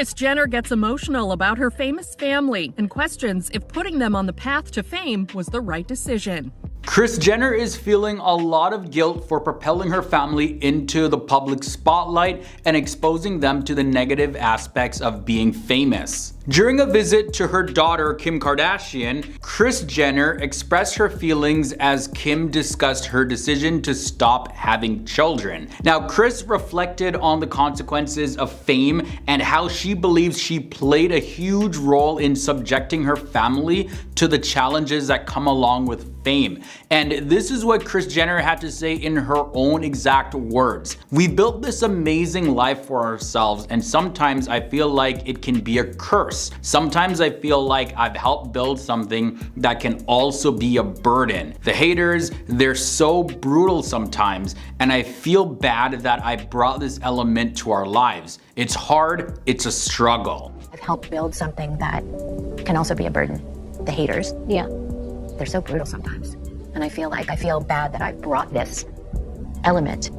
Kris Jenner gets emotional about her famous family and questions if putting them on the path to fame was the right decision. Kris Jenner is feeling a lot of guilt for propelling her family into the public spotlight and exposing them to the negative aspects of being famous. During a visit to her daughter Kim Kardashian, Kris Jenner expressed her feelings as Kim discussed her decision to stop having children. Now, Kris reflected on the consequences of fame and how she believes she played a huge role in subjecting her family to the challenges that come along with fame. And this is what Kris Jenner had to say in her own exact words. "We built this amazing life for ourselves, and sometimes I feel like it can be a curse. Sometimes I feel like I've helped build something that can also be a burden. The haters, they're so brutal sometimes, and I feel bad that I brought this element to our lives. It's hard, it's a struggle." I've helped build something that can also be a burden. The haters, they're so brutal sometimes. And I feel bad that I brought this element,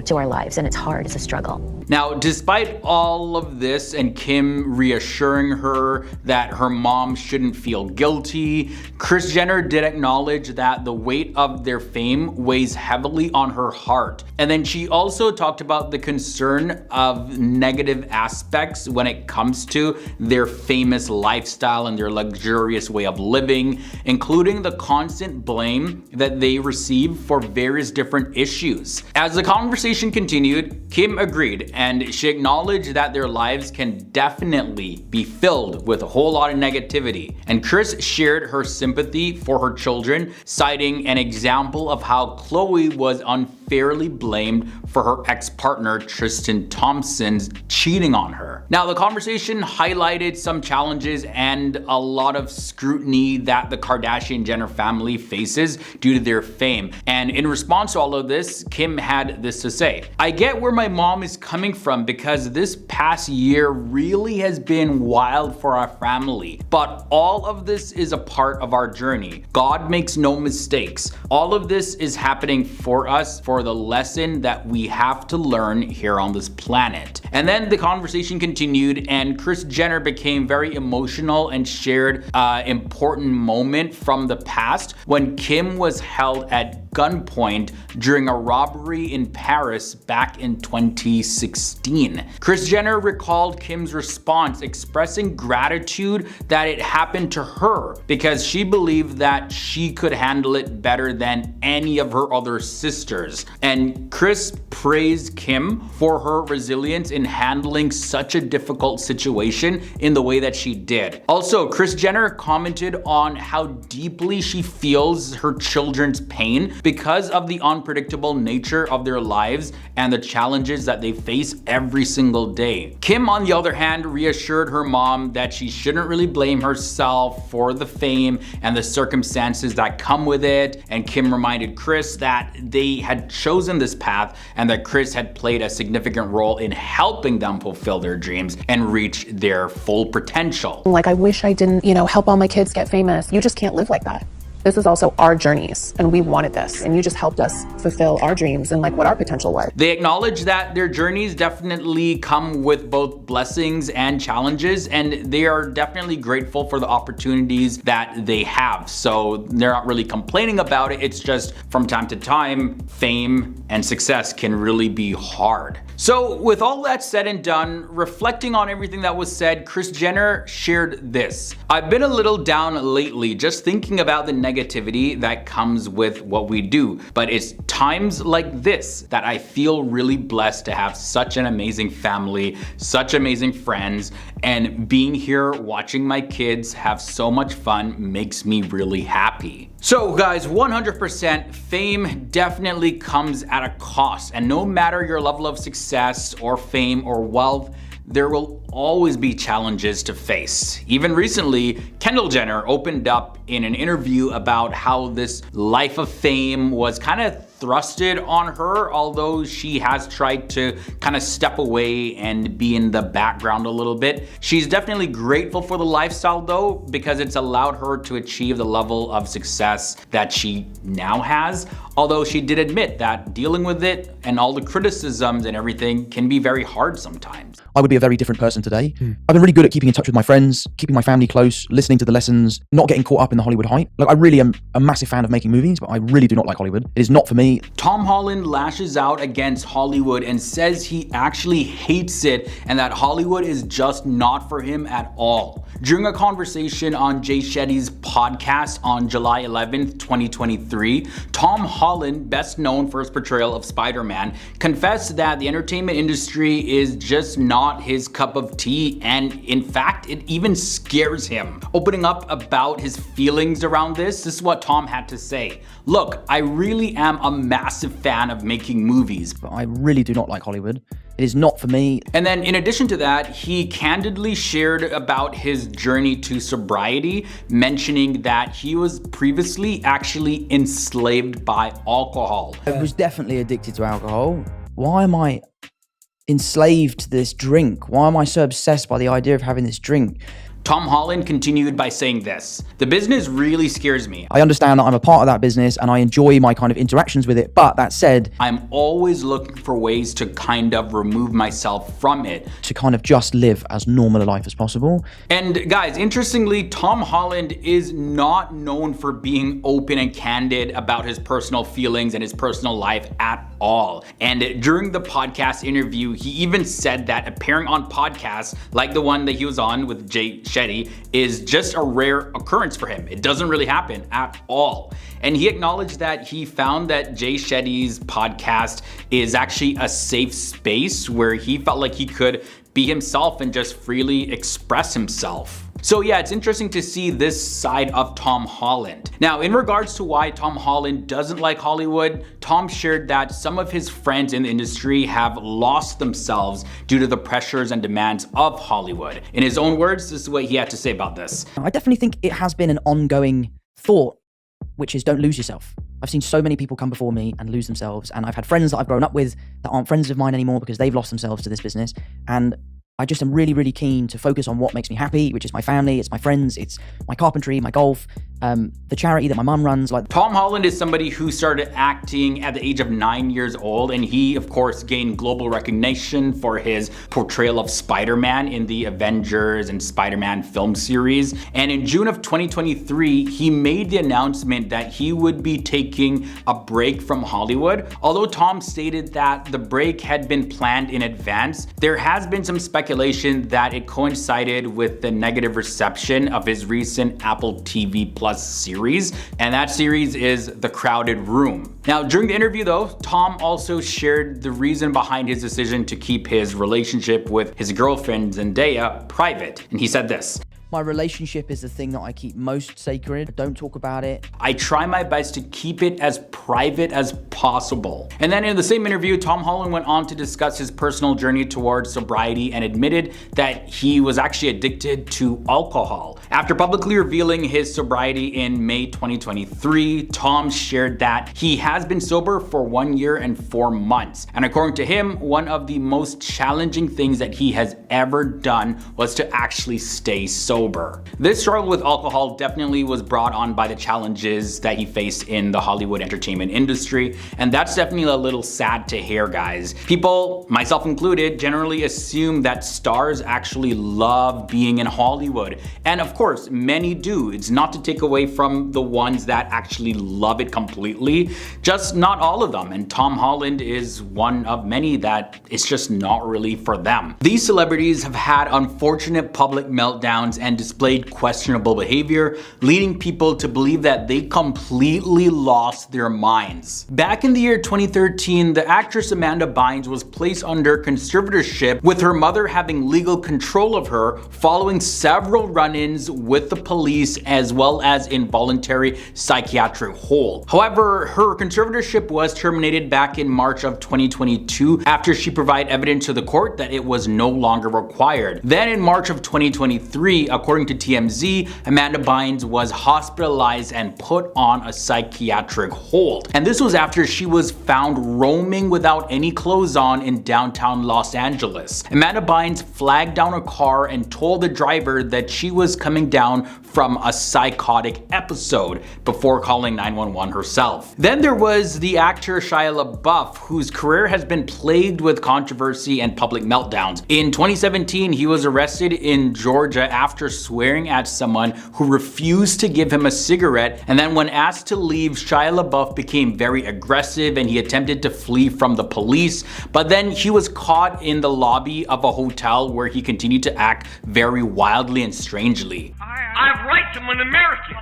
to our lives, and it's hard, it's a struggle. Now, despite all of this and Kim reassuring her that her mom shouldn't feel guilty, Kris Jenner did acknowledge that the weight of their fame weighs heavily on her heart. And then she also talked about the concern of negative aspects when it comes to their famous lifestyle and their luxurious way of living, including the constant blame that they receive for various different issues. As the conversation continued, Kim agreed, and she acknowledged that their lives can definitely be filled with a whole lot of negativity. And Kris shared her sympathy for her children, citing an example of how Khloe was unfairly blamed for her ex-partner Tristan Thompson's cheating on her. Now, the conversation highlighted some challenges and a lot of scrutiny that the Kardashian-Jenner family faces due to their fame. And in response to all of this, Kim had this to say: "I get where my mom is coming from because this past year really has been wild for our family. But all of this is a part of our journey. God makes no mistakes. All of this is happening for us, for the lesson that we have to learn here on this planet." And then the conversation continued, and Kris Jenner became very emotional and shared an important moment from the past when Kim was held at gunpoint during a robbery in Paris back in 2016. Kris Jenner recalled Kim's response, expressing gratitude that it happened to her because she believed that she could handle it better than any of her other sisters. And Kris praised Kim for her resilience in handling such a difficult situation in the way that she did. Also, Kris Jenner commented on how deeply she feels her children's pain because of the unpredictable nature of their lives and the challenges that they face every single day. Kim, on the other hand, reassured her mom that she shouldn't really blame herself for the fame and the circumstances that come with it. And Kim reminded Kris that they had chosen this path and that Kris had played a significant role in helping them fulfill their dreams and reach their full potential. Like, I wish I didn't, help all my kids get famous. You just can't live like that. This is also our journeys, and we wanted this, and you just helped us fulfill our dreams and what our potential was. They acknowledge that their journeys definitely come with both blessings and challenges, and they are definitely grateful for the opportunities that they have. So they're not really complaining about it. It's just from time to time, fame and success can really be hard. So with all that said and done, reflecting on everything that was said, Kris Jenner shared this: "I've been a little down lately just thinking about the negativity that comes with what we do. But it's times like this that I feel really blessed to have such an amazing family, such amazing friends, and being here watching my kids have so much fun makes me really happy." So guys, 100% fame definitely comes at a cost, and no matter your level of success or fame or wealth, there will always be challenges to face. Even recently, Kendall Jenner opened up in an interview about how this life of fame was kind of thrusted on her, although she has tried to kind of step away and be in the background a little bit. She's definitely grateful for the lifestyle though, because it's allowed her to achieve the level of success that she now has. Although she did admit that dealing with it and all the criticisms and everything can be very hard sometimes. I would be a very different person today. I've been really good at keeping in touch with my friends, keeping my family close, listening to the lessons, not getting caught up in the Hollywood hype. Like, I really am a massive fan of making movies, but I really do not like Hollywood. It is not for me. Tom Holland lashes out against Hollywood and says he actually hates it and that Hollywood is just not for him at all. During a conversation on Jay Shetty's podcast on July 11th, 2023, Tom Holland, best known for his portrayal of Spider-Man, confessed that the entertainment industry is just not his cup of tea, and in fact, it even scares him. Opening up about his feelings around this is what Tom had to say. Look, I really am a massive fan of making movies, But I really do not like Hollywood. It is not for me. And then in addition to that, he candidly shared about his journey to sobriety, mentioning that he was previously actually enslaved by alcohol. I was definitely addicted to alcohol. Why am I enslaved to this drink? Why am I so obsessed by the idea of having this drink? Tom Holland continued by saying this: "The business really scares me. I understand that I'm a part of that business and I enjoy my kind of interactions with it, but that said, I'm always looking for ways to kind of remove myself from it." to kind of just live as normal a life as possible. And guys, interestingly, Tom Holland is not known for being open and candid about his personal feelings and his personal life at all. And during the podcast interview, he even said that appearing on podcasts like the one that he was on with Jay Shetty is just a rare occurrence for him. It doesn't really happen at all. And he acknowledged that he found that Jay Shetty's podcast is actually a safe space where he felt like he could be himself and just freely express himself. So yeah, it's interesting to see this side of Tom Holland. Now, in regards to why Tom Holland doesn't like Hollywood, Tom shared that some of his friends in the industry have lost themselves due to the pressures and demands of Hollywood. In his own words, this is what he had to say about this. I definitely think it has been an ongoing thought, which is don't lose yourself. I've seen so many people come before me and lose themselves, and I've had friends that I've grown up with that aren't friends of mine anymore because they've lost themselves to this business. And I just am really, really keen to focus on what makes me happy, which is my family, it's my friends, it's my carpentry, my golf, the charity that my mum runs. Like, Tom Holland is somebody who started acting at the age of 9 years old, and he of course gained global recognition for his portrayal of Spider-Man in the Avengers and Spider-Man film series. And in June of 2023, he made the announcement that he would be taking a break from Hollywood. Although Tom stated that the break had been planned in advance, there has been some speculation that it coincided with the negative reception of his recent Apple TV Plus series, and that series is The Crowded Room. Now, during the interview though, Tom also shared the reason behind his decision to keep his relationship with his girlfriend Zendaya private, and he said this: my relationship is the thing that I keep most sacred. I don't talk about it. I try my best to keep it as private as possible. And then in the same interview, Tom Holland went on to discuss his personal journey towards sobriety and admitted that he was actually addicted to alcohol. After publicly revealing his sobriety in May 2023, Tom shared that he has been sober for 1 year and 4 months. And according to him, one of the most challenging things that he has ever done was to actually stay sober. This struggle with alcohol definitely was brought on by the challenges that he faced in the Hollywood entertainment industry, and that's definitely a little sad to hear, guys. People, myself included, generally assume that stars actually love being in Hollywood, and of course, many do. It's not to take away from the ones that actually love it completely, just not all of them, and Tom Holland is one of many that it's just not really for them. These celebrities have had unfortunate public meltdowns and displayed questionable behavior, leading people to believe that they completely lost their minds. Back in the year 2013, the actress Amanda Bynes was placed under conservatorship, with her mother having legal control of her following several run-ins with the police as well as involuntary psychiatric hold. However, her conservatorship was terminated back in March of 2022 after she provided evidence to the court that it was no longer required. Then in March of 2023, according to TMZ, Amanda Bynes was hospitalized and put on a psychiatric hold. And this was after she was found roaming without any clothes on in downtown Los Angeles. Amanda Bynes flagged down a car and told the driver that she was coming down from a psychotic episode before calling 911 herself. Then there was the actor Shia LaBeouf, whose career has been plagued with controversy and public meltdowns. In 2017, he was arrested in Georgia after swearing at someone who refused to give him a cigarette, and then when asked to leave, Shia LaBeouf became very aggressive and he attempted to flee from the police, but then he was caught in the lobby of a hotel where he continued to act very wildly and strangely. I have rights. I'm an American.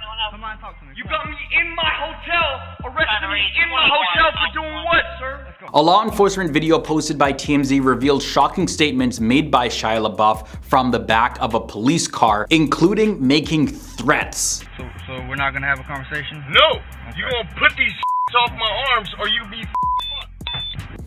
You got me in my hotel, arrested me in my hotel for doing what, sir? A law enforcement video posted by TMZ revealed shocking statements made by Shia LaBeouf from the back of a police car, including making threats. So we're not gonna have a conversation? No! You're gonna put these off my arms or you be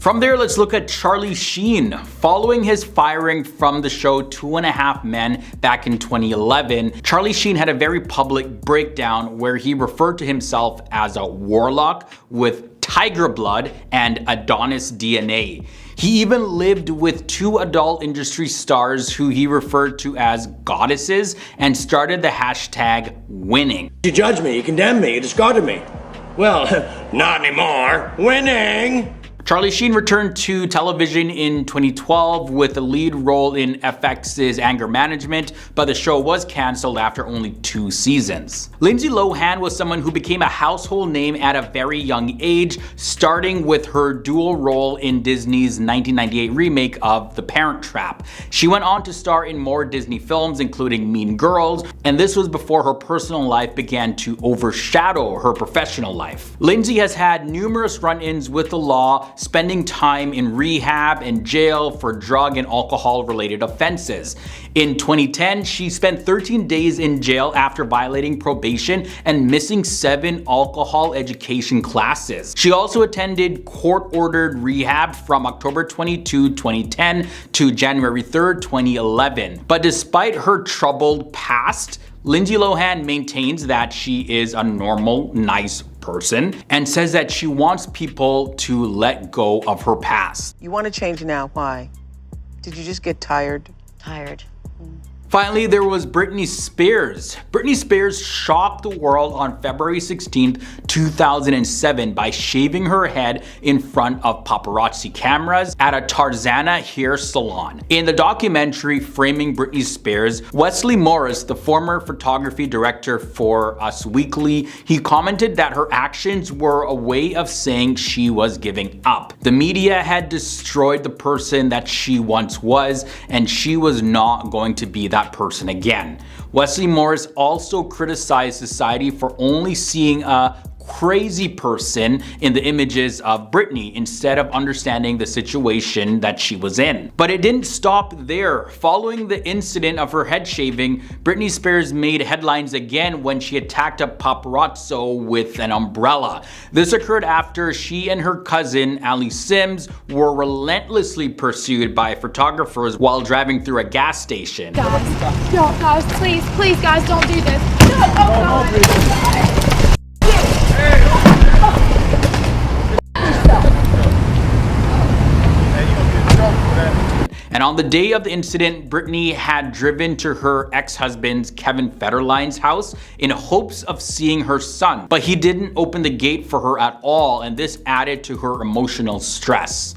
From there, let's look at Charlie Sheen. Following his firing from the show 2.5 Men back in 2011, Charlie Sheen had a very public breakdown where he referred to himself as a warlock with tiger blood and Adonis DNA. He even lived with 2 adult industry stars who he referred to as goddesses and started the hashtag winning. You judge me, you condemn me, you discarded me. Well, not anymore. Winning! Charlie Sheen returned to television in 2012 with a lead role in FX's Anger Management, but the show was cancelled after only 2 seasons. Lindsay Lohan was someone who became a household name at a very young age, starting with her dual role in Disney's 1998 remake of The Parent Trap. She went on to star in more Disney films, including Mean Girls, and this was before her personal life began to overshadow her professional life. Lindsay has had numerous run-ins with the law, spending time in rehab and jail for drug and alcohol related offenses. In 2010, she spent 13 days in jail after violating probation and missing 7 alcohol education classes. She also attended court-ordered rehab from October 22, 2010 to January 3, 2011. But despite her troubled past, Lindsay Lohan maintains that she is a normal, nice person and says that she wants people to let go of her past. You want to change now, why? Did you just get tired? Tired. Finally, there was Britney Spears. Britney Spears shocked the world on February 16th, 2007 by shaving her head in front of paparazzi cameras at a Tarzana hair salon. In the documentary Framing Britney Spears, Wesley Morris, the former photography director for Us Weekly, he commented that her actions were a way of saying she was giving up. The media had destroyed the person that she once was, and she was not going to be that person again. Wesley Morris also criticized society for only seeing a crazy person in the images of Britney instead of understanding the situation that she was in. But it didn't stop there. Following the incident of her head shaving, Britney Spears made headlines again when she attacked a paparazzo with an umbrella. This occurred after she and her cousin Ali Sims were relentlessly pursued by photographers while driving through a gas station. Guys, please, guys, don't do this. No, oh God. And on the day of the incident, Britney had driven to her ex-husband's Kevin Federline's house in hopes of seeing her son, but he didn't open the gate for her at all, and this added to her emotional stress.